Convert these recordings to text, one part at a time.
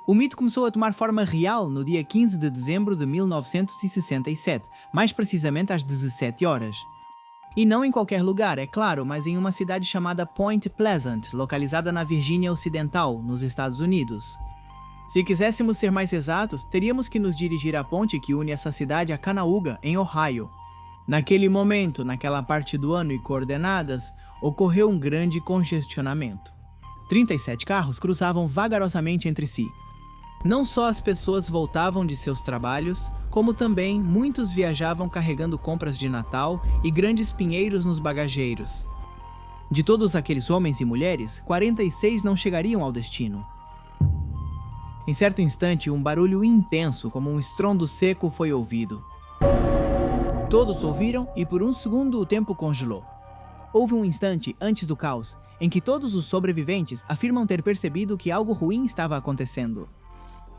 O mito começou a tomar forma real no dia 15 de dezembro de 1967, mais precisamente às 17 horas. E não em qualquer lugar, é claro, mas em uma cidade chamada Point Pleasant, localizada na Virgínia Ocidental, nos Estados Unidos. Se quiséssemos ser mais exatos, teríamos que nos dirigir à ponte que une essa cidade a Cayuga, em Ohio. Naquele momento, naquela parte do ano e coordenadas, ocorreu um grande congestionamento. 37 carros cruzavam vagarosamente entre si. Não só as pessoas voltavam de seus trabalhos, como também muitos viajavam carregando compras de Natal e grandes pinheiros nos bagageiros. De todos aqueles homens e mulheres, 46 não chegariam ao destino. Em certo instante, um barulho intenso, como um estrondo seco, foi ouvido. Todos ouviram e por um segundo o tempo congelou. Houve um instante antes do caos, em que todos os sobreviventes afirmam ter percebido que algo ruim estava acontecendo.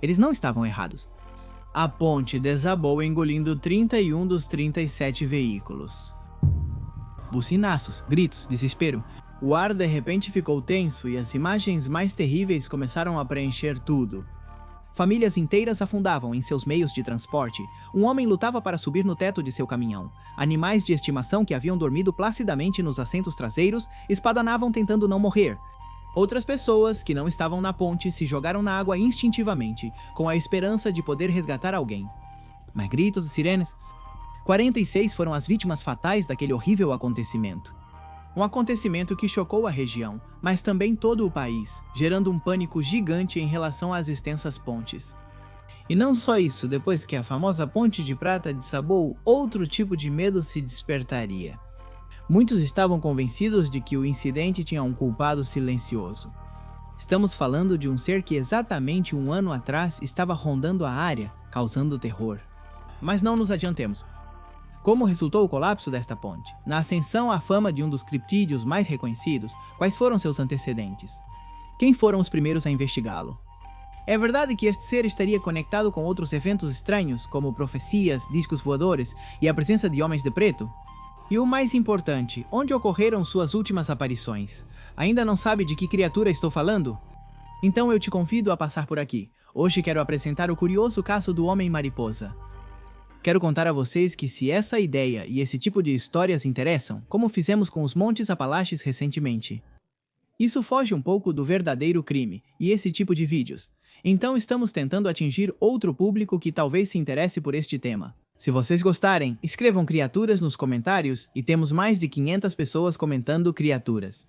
Eles não estavam errados. A ponte desabou engolindo 31 dos 37 veículos. Buzinaços, gritos, desespero. O ar de repente ficou tenso e as imagens mais terríveis começaram a preencher tudo. Famílias inteiras afundavam em seus meios de transporte. Um homem lutava para subir no teto de seu caminhão. Animais de estimação que haviam dormido placidamente nos assentos traseiros espadanavam tentando não morrer. Outras pessoas, que não estavam na ponte, se jogaram na água instintivamente, com a esperança de poder resgatar alguém. Mas gritos e sirenes. 46 foram as vítimas fatais daquele horrível acontecimento. Um acontecimento que chocou a região, mas também todo o país, gerando um pânico gigante em relação às extensas pontes. E não só isso, depois que a famosa Ponte de Prata desabou, outro tipo de medo se despertaria. Muitos estavam convencidos de que o incidente tinha um culpado silencioso. Estamos falando de um ser que exatamente um ano atrás estava rondando a área, causando terror. Mas não nos adiantemos. Como resultou o colapso desta ponte? Na ascensão à fama de um dos criptídeos mais reconhecidos, quais foram seus antecedentes? Quem foram os primeiros a investigá-lo? É verdade que este ser estaria conectado com outros eventos estranhos, como profecias, discos voadores e a presença de homens de preto? E o mais importante, onde ocorreram suas últimas aparições? Ainda não sabe de que criatura estou falando? Então eu te convido a passar por aqui. Hoje quero apresentar o curioso caso do Homem-Mariposa. Quero contar a vocês que se essa ideia e esse tipo de histórias interessam, como fizemos com os Montes Apalaches recentemente. Isso foge um pouco do verdadeiro crime e esse tipo de vídeos. Então estamos tentando atingir outro público que talvez se interesse por este tema. Se vocês gostarem, escrevam criaturas nos comentários e temos mais de 500 pessoas comentando criaturas.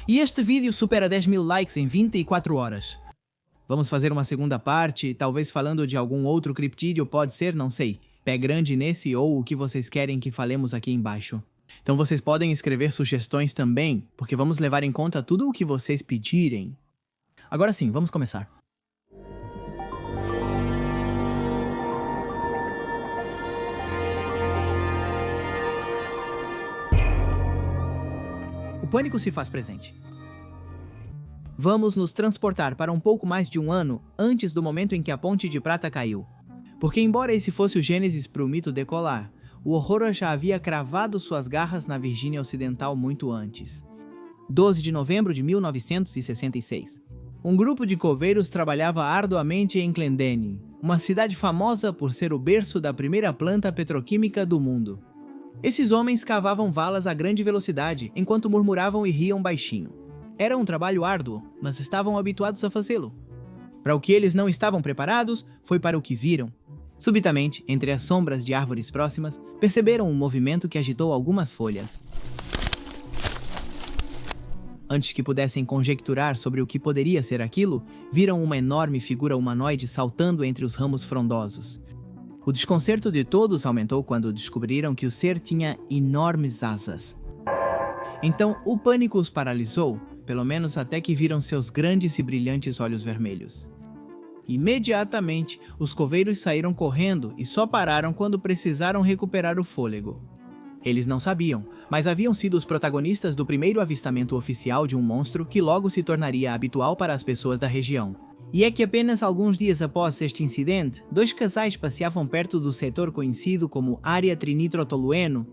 E este vídeo supera 10.000 likes em 24 horas. Vamos fazer uma segunda parte, talvez falando de algum outro criptídeo, pode ser, não sei. Pé grande nesse ou o que vocês querem que falemos aqui embaixo. Então vocês podem escrever sugestões também, porque vamos levar em conta tudo o que vocês pedirem. Agora sim, vamos começar. O pânico se faz presente. Vamos nos transportar para um pouco mais de um ano antes do momento em que a Ponte de Prata caiu. Porque embora esse fosse o gênesis para o mito decolar, o horror já havia cravado suas garras na Virgínia Ocidental muito antes. 12 de novembro de 1966. Um grupo de coveiros trabalhava arduamente em Clendenin, uma cidade famosa por ser o berço da primeira planta petroquímica do mundo. Esses homens cavavam valas a grande velocidade, enquanto murmuravam e riam baixinho. Era um trabalho árduo, mas estavam habituados a fazê-lo. Para o que eles não estavam preparados, foi para o que viram. Subitamente, entre as sombras de árvores próximas, perceberam um movimento que agitou algumas folhas. Antes que pudessem conjecturar sobre o que poderia ser aquilo, viram uma enorme figura humanoide saltando entre os ramos frondosos. O desconcerto de todos aumentou quando descobriram que o ser tinha enormes asas. Então, o pânico os paralisou, pelo menos até que viram seus grandes e brilhantes olhos vermelhos. Imediatamente, os coveiros saíram correndo e só pararam quando precisaram recuperar o fôlego. Eles não sabiam, mas haviam sido os protagonistas do primeiro avistamento oficial de um monstro que logo se tornaria habitual para as pessoas da região. E é que apenas alguns dias após este incidente, dois casais passeavam perto do setor conhecido como Área Trinitrotolueno.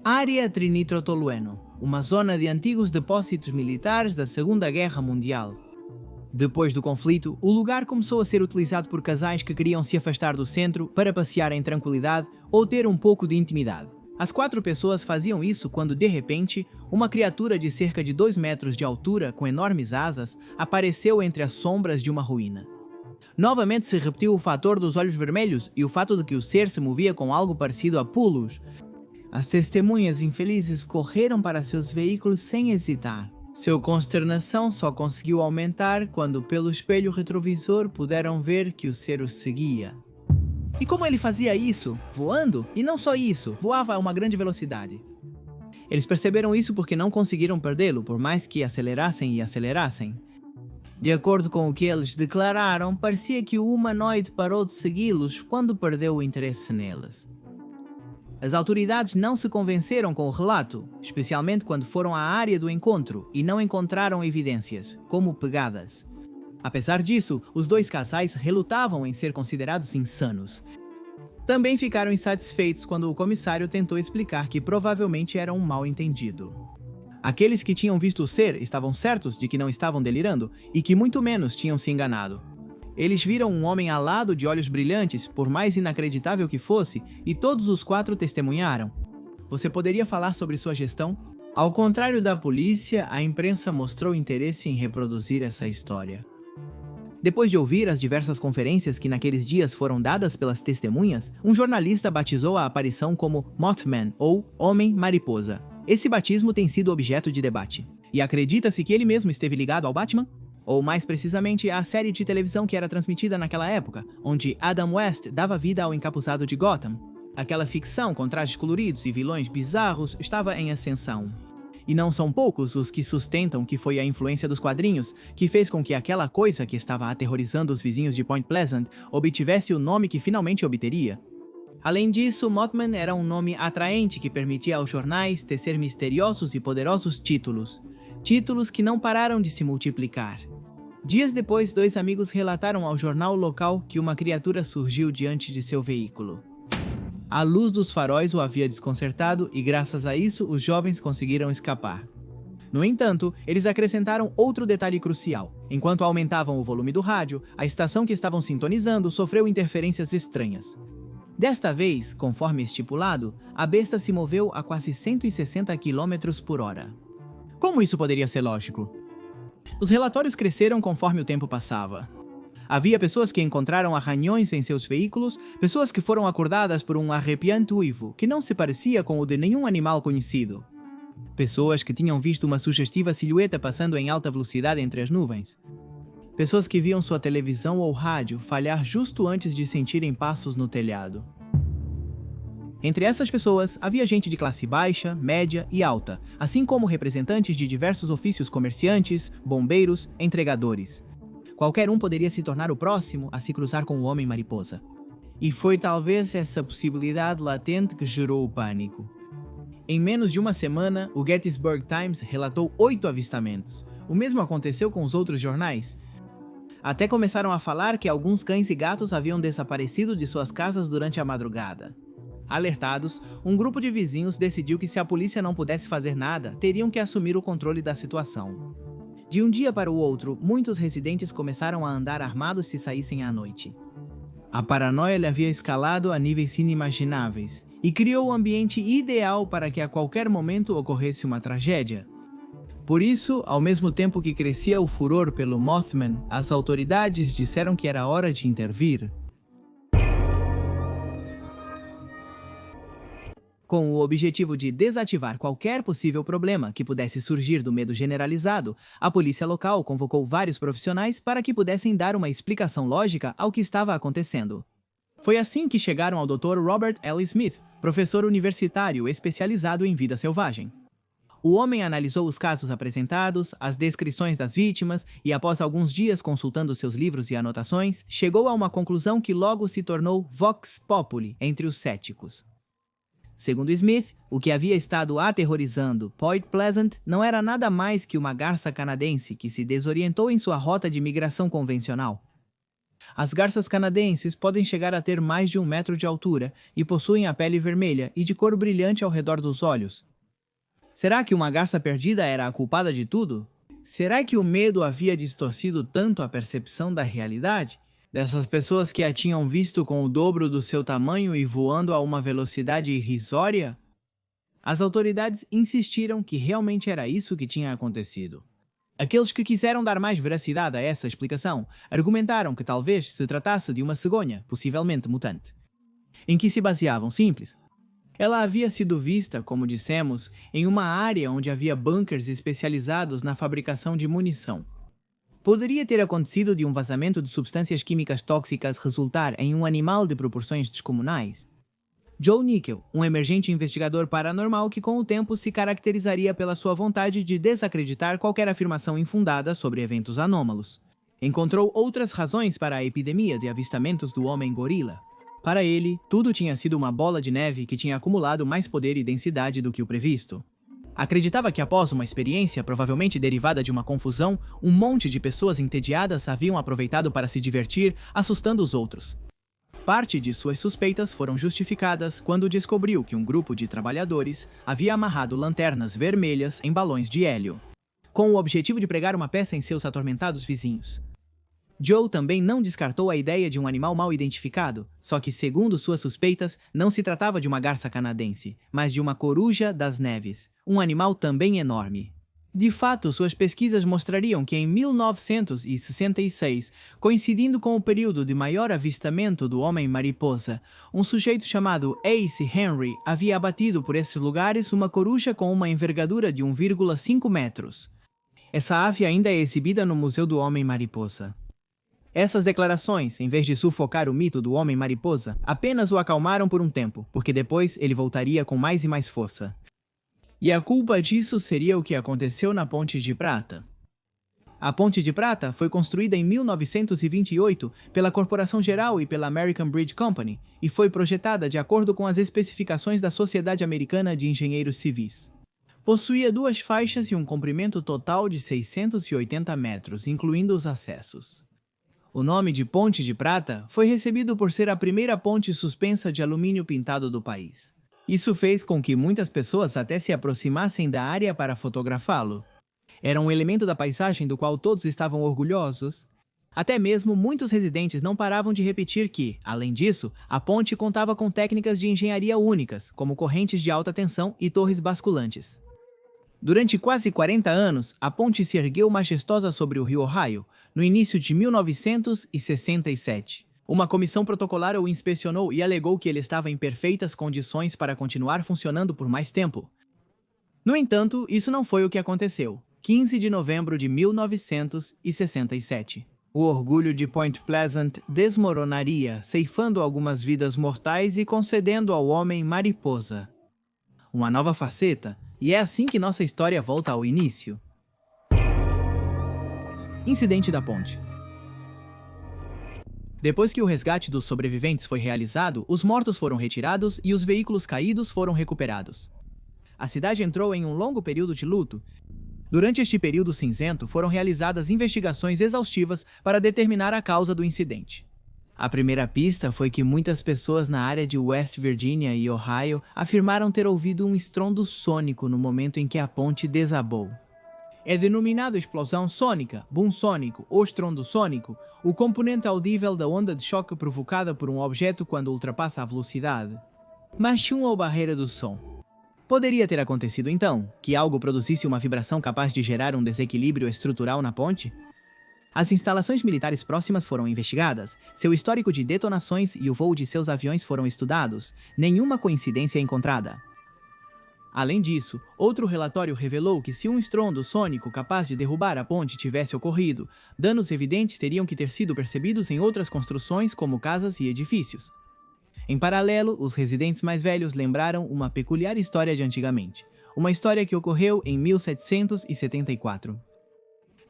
Área Trinitrotolueno, uma zona de antigos depósitos militares da Segunda Guerra Mundial. Depois do conflito, o lugar começou a ser utilizado por casais que queriam se afastar do centro para passear em tranquilidade ou ter um pouco de intimidade. As 4 pessoas faziam isso quando, de repente, uma criatura de cerca de 2 metros de altura, com enormes asas, apareceu entre as sombras de uma ruína. Novamente se repetiu o fator dos olhos vermelhos e o fato de que o ser se movia com algo parecido a pulos. As testemunhas infelizes correram para seus veículos sem hesitar. Sua consternação só conseguiu aumentar quando, pelo espelho retrovisor, puderam ver que o ser os seguia. E como ele fazia isso? Voando? E não só isso, voava a uma grande velocidade. Eles perceberam isso porque não conseguiram perdê-lo, por mais que acelerassem e acelerassem. De acordo com o que eles declararam, parecia que o humanoide parou de segui-los quando perdeu o interesse neles. As autoridades não se convenceram com o relato, especialmente quando foram à área do encontro e não encontraram evidências, como pegadas. Apesar disso, os 2 casais relutavam em ser considerados insanos. Também ficaram insatisfeitos quando o comissário tentou explicar que provavelmente era um mal-entendido. Aqueles que tinham visto o ser estavam certos de que não estavam delirando e que muito menos tinham se enganado. Eles viram um homem alado de olhos brilhantes, por mais inacreditável que fosse, e todos os 4 testemunharam. Você poderia falar sobre sua gestão? Ao contrário da polícia, a imprensa mostrou interesse em reproduzir essa história. Depois de ouvir as diversas conferências que naqueles dias foram dadas pelas testemunhas, um jornalista batizou a aparição como Mothman, ou Homem-Mariposa. Esse batismo tem sido objeto de debate. E acredita-se que ele mesmo esteve ligado ao Batman? Ou mais precisamente à série de televisão que era transmitida naquela época, onde Adam West dava vida ao encapuzado de Gotham. Aquela ficção com trajes coloridos e vilões bizarros estava em ascensão. E não são poucos os que sustentam que foi a influência dos quadrinhos que fez com que aquela coisa que estava aterrorizando os vizinhos de Point Pleasant obtivesse o nome que finalmente obteria. Além disso, Mothman era um nome atraente que permitia aos jornais tecer misteriosos e poderosos títulos. Títulos que não pararam de se multiplicar. Dias depois, 2 amigos relataram ao jornal local que uma criatura surgiu diante de seu veículo. A luz dos faróis o havia desconcertado e, graças a isso, os jovens conseguiram escapar. No entanto, eles acrescentaram outro detalhe crucial. Enquanto aumentavam o volume do rádio, a estação que estavam sintonizando sofreu interferências estranhas. Desta vez, conforme estipulado, a besta se moveu a quase 160 km por hora. Como isso poderia ser lógico? Os relatórios cresceram conforme o tempo passava. Havia pessoas que encontraram arranhões em seus veículos, pessoas que foram acordadas por um arrepiante uivo que não se parecia com o de nenhum animal conhecido. Pessoas que tinham visto uma sugestiva silhueta passando em alta velocidade entre as nuvens. Pessoas que viam sua televisão ou rádio falhar justo antes de sentirem passos no telhado. Entre essas pessoas, havia gente de classe baixa, média e alta, assim como representantes de diversos ofícios comerciantes, bombeiros, entregadores. Qualquer um poderia se tornar o próximo a se cruzar com o Homem-Mariposa. E foi talvez essa possibilidade latente que gerou o pânico. Em menos de uma semana, o Gettysburg Times relatou 8 avistamentos. O mesmo aconteceu com os outros jornais. Até começaram a falar que alguns cães e gatos haviam desaparecido de suas casas durante a madrugada. Alertados, um grupo de vizinhos decidiu que se a polícia não pudesse fazer nada, teriam que assumir o controle da situação. De um dia para o outro, muitos residentes começaram a andar armados se saíssem à noite. A paranoia lhe havia escalado a níveis inimagináveis e criou o ambiente ideal para que a qualquer momento ocorresse uma tragédia. Por isso, ao mesmo tempo que crescia o furor pelo Mothman, as autoridades disseram que era hora de intervir. Com o objetivo de desativar qualquer possível problema que pudesse surgir do medo generalizado, a polícia local convocou vários profissionais para que pudessem dar uma explicação lógica ao que estava acontecendo. Foi assim que chegaram ao Dr. Robert L. Smith, professor universitário especializado em vida selvagem. O homem analisou os casos apresentados, as descrições das vítimas e, após alguns dias consultando seus livros e anotações, chegou a uma conclusão que logo se tornou vox populi entre os céticos. Segundo Smith, o que havia estado aterrorizando Point Pleasant não era nada mais que uma garça canadense que se desorientou em sua rota de migração convencional. As garças canadenses podem chegar a ter mais de 1 metro de altura e possuem a pele vermelha e de cor brilhante ao redor dos olhos. Será que uma garça perdida era a culpada de tudo? Será que o medo havia distorcido tanto a percepção da realidade? Dessas pessoas que a tinham visto com o dobro do seu tamanho e voando a uma velocidade irrisória? As autoridades insistiram que realmente era isso que tinha acontecido. Aqueles que quiseram dar mais veracidade a essa explicação argumentaram que talvez se tratasse de uma cegonha, possivelmente mutante. Em que se baseavam simples. Ela havia sido vista, como dissemos, em uma área onde havia bunkers especializados na fabricação de munição. Poderia ter acontecido de um vazamento de substâncias químicas tóxicas resultar em um animal de proporções descomunais. Joe Nickel, um emergente investigador paranormal que com o tempo se caracterizaria pela sua vontade de desacreditar qualquer afirmação infundada sobre eventos anômalos, encontrou outras razões para a epidemia de avistamentos do homem-gorila. Para ele, tudo tinha sido uma bola de neve que tinha acumulado mais poder e densidade do que o previsto. Acreditava que após uma experiência provavelmente derivada de uma confusão, um monte de pessoas entediadas haviam aproveitado para se divertir, assustando os outros. Parte de suas suspeitas foram justificadas quando descobriu que um grupo de trabalhadores havia amarrado lanternas vermelhas em balões de hélio, com o objetivo de pregar uma peça em seus atormentados vizinhos. Joe também não descartou a ideia de um animal mal identificado, só que, segundo suas suspeitas, não se tratava de uma garça canadense, mas de uma coruja das neves, um animal também enorme. De fato, suas pesquisas mostrariam que em 1966, coincidindo com o período de maior avistamento do homem-mariposa, um sujeito chamado Ace Henry havia abatido por esses lugares uma coruja com uma envergadura de 1,5 metros. Essa ave ainda é exibida no Museu do Homem-Mariposa. Essas declarações, em vez de sufocar o mito do homem-mariposa, apenas o acalmaram por um tempo, porque depois ele voltaria com mais e mais força. E a culpa disso seria o que aconteceu na Ponte de Prata. A Ponte de Prata foi construída em 1928 pela Corporação Geral e pela American Bridge Company e foi projetada de acordo com as especificações da Sociedade Americana de Engenheiros Civis. Possuía 2 faixas e um comprimento total de 680 metros, incluindo os acessos. O nome de Ponte de Prata foi recebido por ser a primeira ponte suspensa de alumínio pintado do país. Isso fez com que muitas pessoas até se aproximassem da área para fotografá-lo. Era um elemento da paisagem do qual todos estavam orgulhosos. Até mesmo muitos residentes não paravam de repetir que, além disso, a ponte contava com técnicas de engenharia únicas, como correntes de alta tensão e torres basculantes. Durante quase 40 anos, a ponte se ergueu majestosa sobre o rio Ohio, no início de 1967. Uma comissão protocolar o inspecionou e alegou que ele estava em perfeitas condições para continuar funcionando por mais tempo. No entanto, isso não foi o que aconteceu. 15 de novembro de 1967. O orgulho de Point Pleasant desmoronaria, ceifando algumas vidas mortais e concedendo ao homem mariposa uma nova faceta, e é assim que nossa história volta ao início. Incidente da ponte. Depois que o resgate dos sobreviventes foi realizado, os mortos foram retirados e os veículos caídos foram recuperados. A cidade entrou em um longo período de luto. Durante este período cinzento, foram realizadas investigações exaustivas para determinar a causa do incidente. A primeira pista foi que muitas pessoas na área de West Virginia e Ohio afirmaram ter ouvido um estrondo sônico no momento em que a ponte desabou. É denominado explosão sônica, boom sônico ou estrondo sônico, o componente audível da onda de choque provocada por um objeto quando ultrapassa a velocidade. Mas tinha a barreira do som. Poderia ter acontecido então que algo produzisse uma vibração capaz de gerar um desequilíbrio estrutural na ponte? As instalações militares próximas foram investigadas, seu histórico de detonações e o voo de seus aviões foram estudados, nenhuma coincidência encontrada. Além disso, outro relatório revelou que se um estrondo sônico capaz de derrubar a ponte tivesse ocorrido, danos evidentes teriam que ter sido percebidos em outras construções como casas e edifícios. Em paralelo, os residentes mais velhos lembraram uma peculiar história de antigamente, uma história que ocorreu em 1774.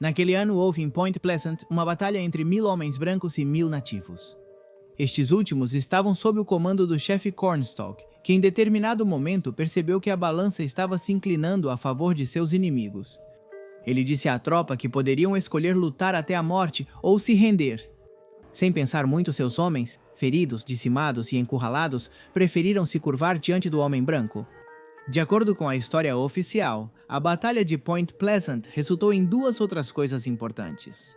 Naquele ano houve em Point Pleasant uma batalha entre 1000 homens brancos e 1000 nativos. Estes últimos estavam sob o comando do chefe Cornstalk, que em determinado momento percebeu que a balança estava se inclinando a favor de seus inimigos. Ele disse à tropa que poderiam escolher lutar até a morte ou se render. Sem pensar muito, seus homens, feridos, dizimados e encurralados, preferiram se curvar diante do homem branco. De acordo com a história oficial, a Batalha de Point Pleasant resultou em duas outras coisas importantes: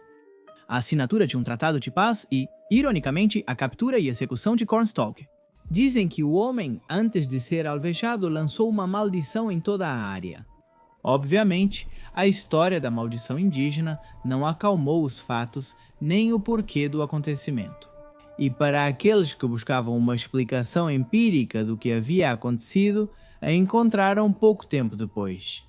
a assinatura de um tratado de paz e, ironicamente, a captura e execução de Cornstalk. Dizem que o homem, antes de ser alvejado, lançou uma maldição em toda a área. Obviamente, a história da maldição indígena não acalmou os fatos nem o porquê do acontecimento. E para aqueles que buscavam uma explicação empírica do que havia acontecido, a encontraram pouco tempo depois.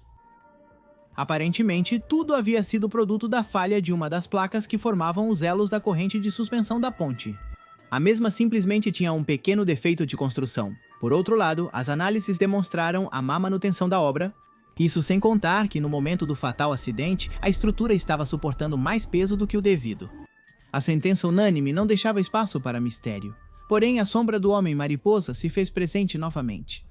Aparentemente, tudo havia sido produto da falha de uma das placas que formavam os elos da corrente de suspensão da ponte. A mesma simplesmente tinha um pequeno defeito de construção. Por outro lado, as análises demonstraram a má manutenção da obra, isso sem contar que no momento do fatal acidente, a estrutura estava suportando mais peso do que o devido. A sentença unânime não deixava espaço para mistério, porém a sombra do Homem-Mariposa se fez presente novamente.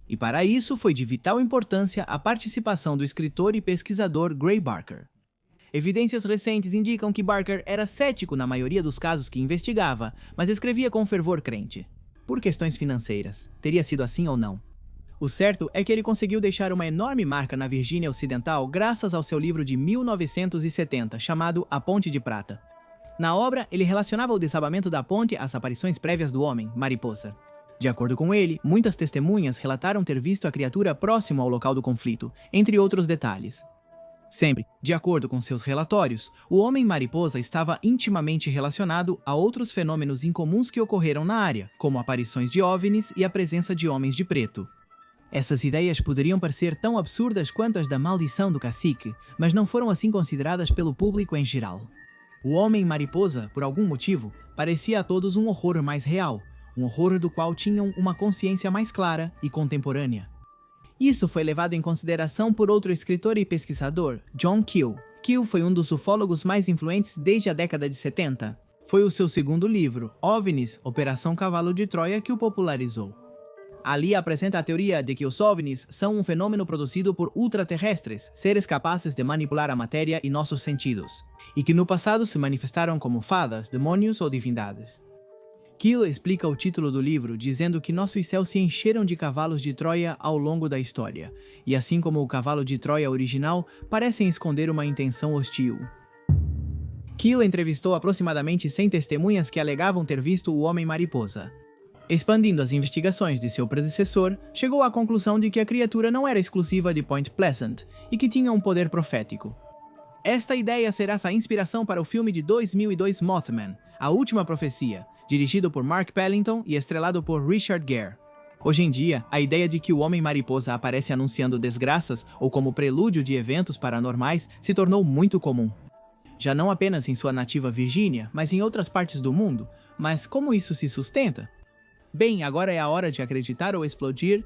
E para isso foi de vital importância a participação do escritor e pesquisador Gray Barker. Evidências recentes indicam que Barker era cético na maioria dos casos que investigava, mas escrevia com fervor crente. Por questões financeiras, teria sido assim ou não? O certo é que ele conseguiu deixar uma enorme marca na Virgínia Ocidental graças ao seu livro de 1970, chamado A Ponte de Prata. Na obra, ele relacionava o desabamento da ponte às aparições prévias do homem, Mariposa. De acordo com ele, muitas testemunhas relataram ter visto a criatura próximo ao local do conflito, entre outros detalhes. Sempre, de acordo com seus relatórios, o Homem-Mariposa estava intimamente relacionado a outros fenômenos incomuns que ocorreram na área, como aparições de OVNIs e a presença de homens de preto. Essas ideias poderiam parecer tão absurdas quanto as da maldição do cacique, mas não foram assim consideradas pelo público em geral. O Homem-Mariposa, por algum motivo, parecia a todos um horror mais real, um horror do qual tinham uma consciência mais clara e contemporânea. Isso foi levado em consideração por outro escritor e pesquisador, John Keel. Keel foi um dos ufólogos mais influentes desde a década de 70. Foi o seu segundo livro, OVNIs, Operação Cavalo de Troia, que o popularizou. Ali apresenta a teoria de que os OVNIs são um fenômeno produzido por ultraterrestres, seres capazes de manipular a matéria e nossos sentidos, e que no passado se manifestaram como fadas, demônios ou divindades. Keel explica o título do livro dizendo que nossos céus se encheram de cavalos de Troia ao longo da história, e assim como o cavalo de Troia original, parecem esconder uma intenção hostil. Keel entrevistou aproximadamente 100 testemunhas que alegavam ter visto o Homem-Mariposa. Expandindo as investigações de seu predecessor, chegou à conclusão de que a criatura não era exclusiva de Point Pleasant e que tinha um poder profético. Esta ideia será a inspiração para o filme de 2002 Mothman, A Última Profecia, dirigido por Mark Pellington e estrelado por Richard Gere. Hoje em dia, a ideia de que o Homem-Mariposa aparece anunciando desgraças ou como prelúdio de eventos paranormais se tornou muito comum. Já não apenas em sua nativa Virgínia, mas em outras partes do mundo. Mas como isso se sustenta? Bem, agora é a hora de acreditar ou explodir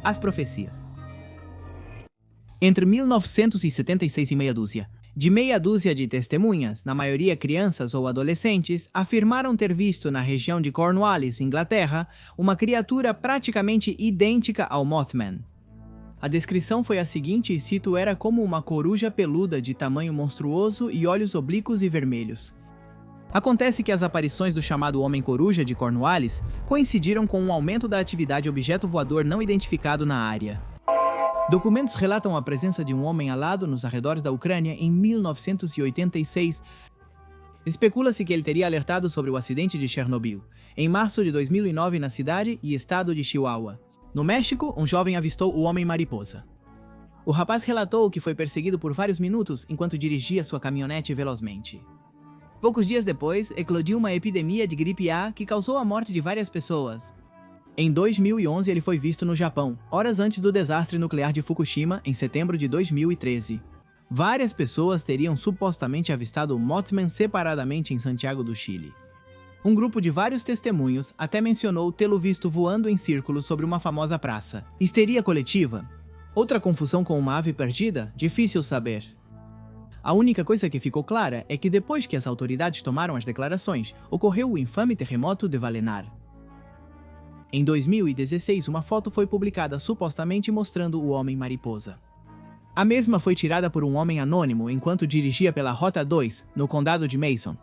as profecias. Entre 1976 e meia dúzia de testemunhas, na maioria crianças ou adolescentes, afirmaram ter visto na região de Cornwallis, Inglaterra, uma criatura praticamente idêntica ao Mothman. A descrição foi a seguinte e cito: era como uma coruja peluda de tamanho monstruoso e olhos oblíquos e vermelhos. Acontece que as aparições do chamado Homem-Coruja de Cornwallis coincidiram com um aumento da atividade objeto voador não identificado na área. Documentos relatam a presença de um homem alado nos arredores da Ucrânia em 1986. Especula-se que ele teria alertado sobre o acidente de Chernobyl, em março de 2009 na cidade e estado de Chihuahua. No México, um jovem avistou o Homem-Mariposa. O rapaz relatou que foi perseguido por vários minutos enquanto dirigia sua caminhonete velozmente. Poucos dias depois, eclodiu uma epidemia de gripe A que causou a morte de várias pessoas. Em 2011, ele foi visto no Japão, horas antes do desastre nuclear de Fukushima, em setembro de 2013. Várias pessoas teriam supostamente avistado o Mothman separadamente em Santiago do Chile. Um grupo de vários testemunhos até mencionou tê-lo visto voando em círculos sobre uma famosa praça. Histeria coletiva? Outra confusão com uma ave perdida? Difícil saber. A única coisa que ficou clara é que depois que as autoridades tomaram as declarações, ocorreu o infame terremoto de Valenar. Em 2016, uma foto foi publicada supostamente mostrando o Homem-Mariposa. A mesma foi tirada por um homem anônimo enquanto dirigia pela Rota 2, no condado de Mason.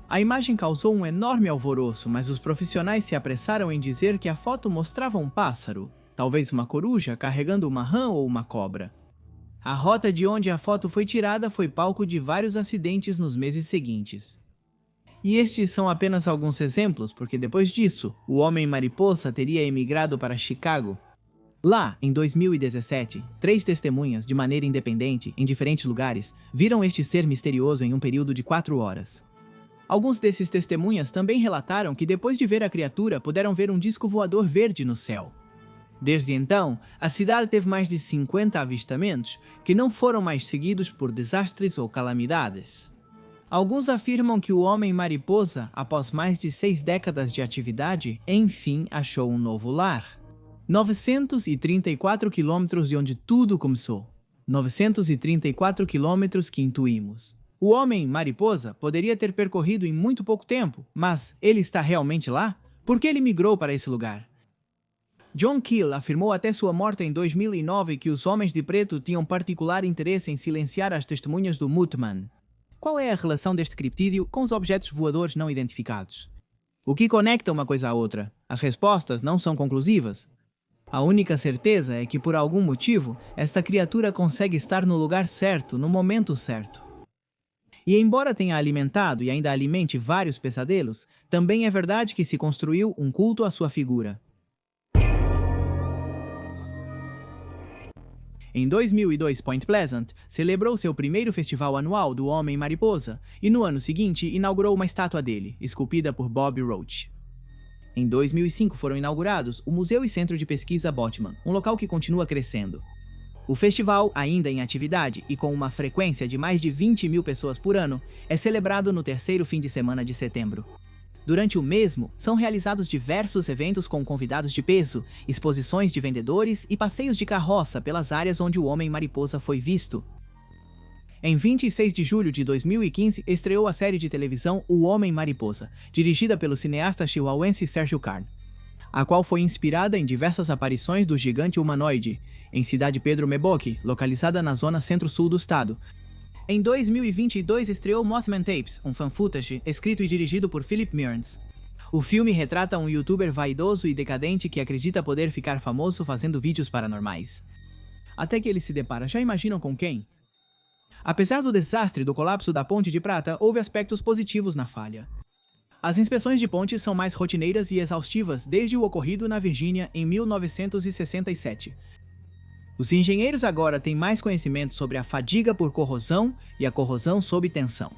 A imagem causou um enorme alvoroço, mas os profissionais se apressaram em dizer que a foto mostrava um pássaro, talvez uma coruja carregando uma rã ou uma cobra. A rota de onde a foto foi tirada foi palco de vários acidentes nos meses seguintes. E estes são apenas alguns exemplos, porque depois disso, o Homem-Mariposa teria emigrado para Chicago. Lá, em 2017, 3 testemunhas, de maneira independente, em diferentes lugares, viram este ser misterioso em um período de 4 horas. Alguns desses testemunhas também relataram que depois de ver a criatura, puderam ver um disco voador verde no céu. Desde então, a cidade teve mais de 50 avistamentos, que não foram mais seguidos por desastres ou calamidades. Alguns afirmam que o Homem-Mariposa, após mais de 6 décadas de atividade, enfim achou um novo lar. 934 quilômetros de onde tudo começou. 934 quilômetros que intuímos. O Homem-Mariposa poderia ter percorrido em muito pouco tempo, mas ele está realmente lá? Por que ele migrou para esse lugar? John Keel afirmou até sua morte em 2009 que os homens de preto tinham particular interesse em silenciar as testemunhas do Mothman. Qual é a relação deste criptídeo com os objetos voadores não identificados? O que conecta uma coisa à outra? As respostas não são conclusivas. A única certeza é que, por algum motivo, esta criatura consegue estar no lugar certo, no momento certo. E embora tenha alimentado e ainda alimente vários pesadelos, também é verdade que se construiu um culto à sua figura. Em 2002, Point Pleasant celebrou seu primeiro festival anual do Homem-Mariposa e no ano seguinte inaugurou uma estátua dele, esculpida por Bob Roach. Em 2005 foram inaugurados o Museu e Centro de Pesquisa Botman, um local que continua crescendo. O festival, ainda em atividade e com uma frequência de mais de 20 mil pessoas por ano, é celebrado no terceiro fim de semana de setembro. Durante o mesmo, são realizados diversos eventos com convidados de peso, exposições de vendedores e passeios de carroça pelas áreas onde o Homem-Mariposa foi visto. Em 26 de julho de 2015, estreou a série de televisão O Homem-Mariposa, dirigida pelo cineasta chihuahuense Sergio Carne, a qual foi inspirada em diversas aparições do gigante humanoide, em Cidade Pedro Meboque, localizada na zona centro-sul do estado. Em 2022 estreou Mothman Tapes, um fan footage escrito e dirigido por Philip Mearns. O filme retrata um youtuber vaidoso e decadente que acredita poder ficar famoso fazendo vídeos paranormais. Até que ele se depara, já imaginam com quem? Apesar do desastre do colapso da Ponte de Prata, houve aspectos positivos na falha. As inspeções de pontes são mais rotineiras e exaustivas desde o ocorrido na Virgínia em 1967. Os engenheiros agora têm mais conhecimento sobre a fadiga por corrosão e a corrosão sob tensão,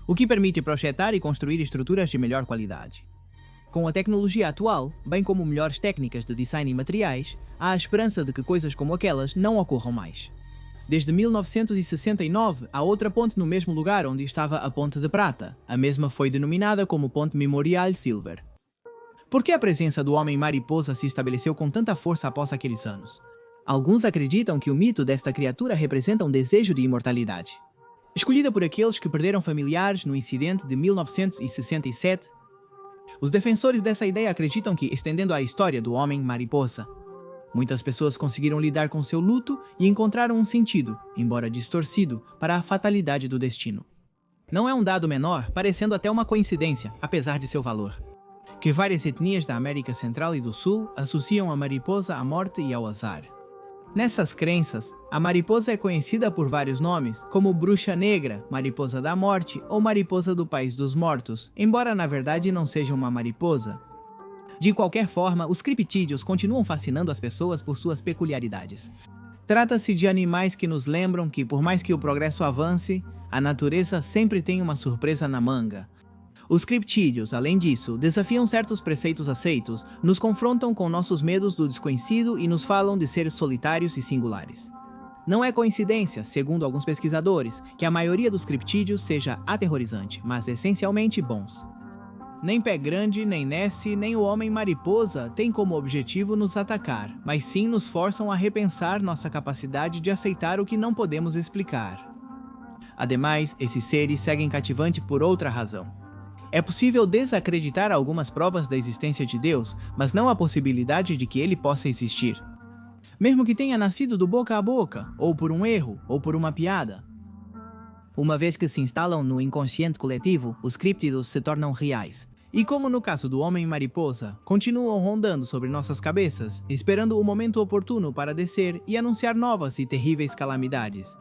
o que permite projetar e construir estruturas de melhor qualidade. Com a tecnologia atual, bem como melhores técnicas de design e materiais, há a esperança de que coisas como aquelas não ocorram mais. Desde 1969, há outra ponte no mesmo lugar onde estava a Ponte de Prata. A mesma foi denominada como Ponte Memorial Silver. Por que a presença do Homem-Mariposa se estabeleceu com tanta força após aqueles anos? Alguns acreditam que o mito desta criatura representa um desejo de imortalidade. Escolhida por aqueles que perderam familiares no incidente de 1967, os defensores dessa ideia acreditam que, estendendo a história do Homem-Mariposa, muitas pessoas conseguiram lidar com seu luto e encontraram um sentido, embora distorcido, para a fatalidade do destino. Não é um dado menor, parecendo até uma coincidência, apesar de seu valor, que várias etnias da América Central e do Sul associam a mariposa à morte e ao azar. Nessas crenças, a mariposa é conhecida por vários nomes, como bruxa negra, mariposa da morte ou mariposa do país dos mortos, embora na verdade não seja uma mariposa. De qualquer forma, os criptídeos continuam fascinando as pessoas por suas peculiaridades. Trata-se de animais que nos lembram que, por mais que o progresso avance, a natureza sempre tem uma surpresa na manga. Os criptídeos, além disso, desafiam certos preceitos aceitos, nos confrontam com nossos medos do desconhecido e nos falam de seres solitários e singulares. Não é coincidência, segundo alguns pesquisadores, que a maioria dos criptídeos seja aterrorizante, mas essencialmente bons. Nem Pé Grande, nem Nessie, nem o Homem-Mariposa têm como objetivo nos atacar, mas sim nos forçam a repensar nossa capacidade de aceitar o que não podemos explicar. Ademais, esses seres seguem cativante por outra razão. É possível desacreditar algumas provas da existência de Deus, mas não a possibilidade de que ele possa existir. Mesmo que tenha nascido do boca a boca, ou por um erro, ou por uma piada. Uma vez que se instalam no inconsciente coletivo, os críptidos se tornam reais. E como no caso do Homem-Mariposa, continuam rondando sobre nossas cabeças, esperando o momento oportuno para descer e anunciar novas e terríveis calamidades.